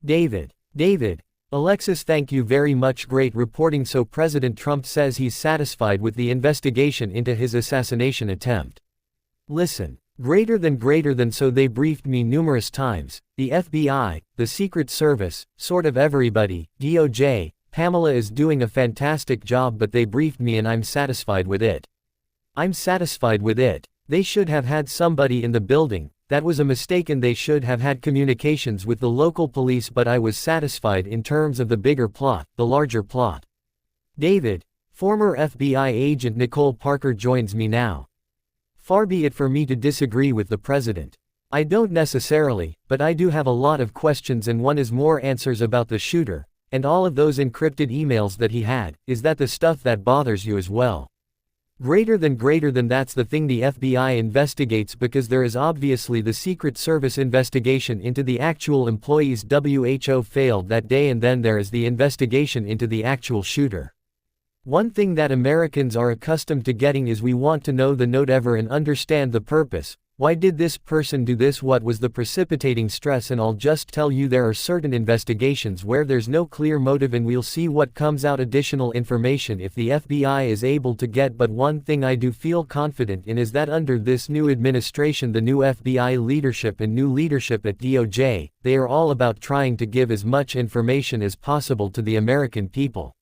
David. Alexis, thank you very much. Great reporting. So President Trump says he's satisfied with the investigation into his assassination attempt. Listen. Greater than. So they briefed me numerous times, the FBI, the Secret Service, sort of everybody, DOJ, Pamela is doing a fantastic job, but they briefed me and I'm satisfied with it. They should have had somebody in the building, that was a mistake, and they should have had communications with the local police, but I was satisfied in terms of the bigger plot, the larger plot. David. Former FBI agent Nicole Parker joins me now. Far be it for me to disagree with the president. I don't necessarily, but I do have a lot of questions, and one is more answers about the shooter, and all of those encrypted emails that he had. Is that the stuff that bothers you as well? Greater than, that's the thing the FBI investigates, because there is obviously the Secret Service investigation into the actual employees. WHO failed that day, and then there is the investigation into the actual shooter. One thing that Americans are accustomed to getting is we want to know the note ever and understand the purpose. Why did this person do this? What was the precipitating stress? And I'll just tell you, there are certain investigations where there's no clear motive, and we'll see what comes out. Additional information if the FBI is able to get. But one thing I do feel confident in is that under this new administration, the new FBI leadership and new leadership at DOJ, they are all about trying to give as much information as possible to the American people.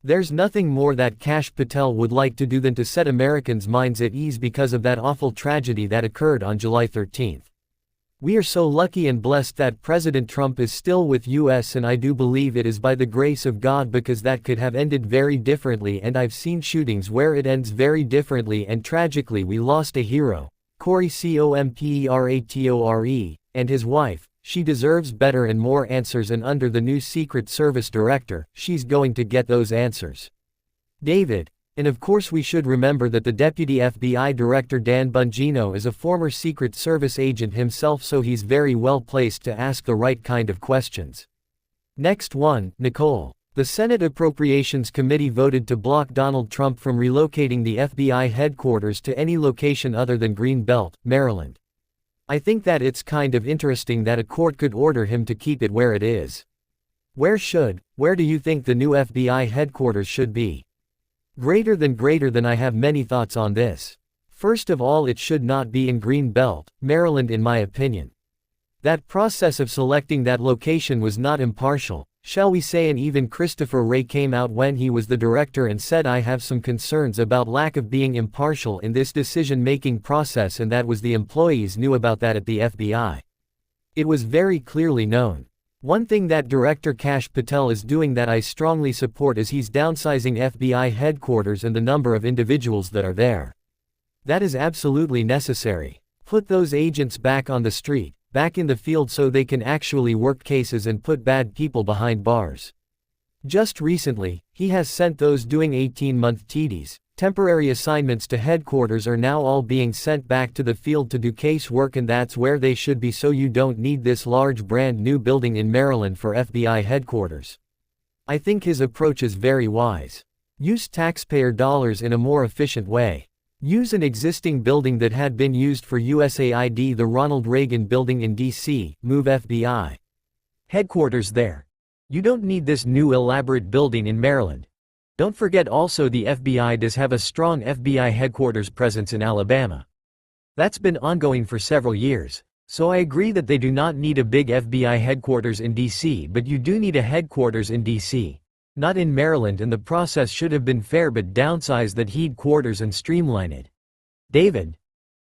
There's nothing more that Kash Patel would like to do than to set Americans' minds at ease because of that awful tragedy that occurred on July 13. We are so lucky and blessed that President Trump is still with us, and I do believe it is by the grace of God, because that could have ended very differently, and I've seen shootings where it ends very differently, and tragically we lost a hero, Corey Comperatore, and his wife. She deserves better and more answers, and under the new Secret Service director, she's going to get those answers. David. And of course we should remember that the Deputy FBI Director Dan Bongino is a former Secret Service agent himself, so he's very well placed to ask the right kind of questions. Next one, Nicole. The Senate Appropriations Committee voted to block Donald Trump from relocating the FBI headquarters to any location other than Greenbelt, Maryland. I think that it's kind of interesting that a court could order him to keep it where it is. Where do you think the new FBI headquarters should be? Greater than, I have many thoughts on this. First of all, it should not be in Greenbelt, Maryland, in my opinion. That process of selecting that location was not impartial, shall we say, and even Christopher Wray came out when he was the director and said, I have some concerns about lack of being impartial in this decision-making process, and that was the employees knew about that at the FBI. It was very clearly known. One thing that Director Kash Patel is doing that I strongly support is he's downsizing FBI headquarters and the number of individuals that are there. That is absolutely necessary. Put those agents back on the street, back in the field, so they can actually work cases and put bad people behind bars. Just recently, he has sent those doing 18-month TDs, temporary assignments to headquarters, are now all being sent back to the field to do case work, and that's where they should be, so you don't need this large brand new building in Maryland for FBI headquarters. I think his approach is very wise. Use taxpayer dollars in a more efficient way. Use an existing building that had been used for USAID, the Ronald Reagan Building in D.C., move FBI headquarters there. You don't need this new elaborate building in Maryland. Don't forget also the FBI does have a strong FBI headquarters presence in Alabama. That's been ongoing for several years. So I agree that they do not need a big FBI headquarters in D.C., but you do need a headquarters in D.C. Not in Maryland, and the process should have been fair, but downsize that headquarters and streamline it. David.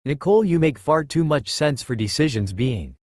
Nicole, you make far too much sense for decisions being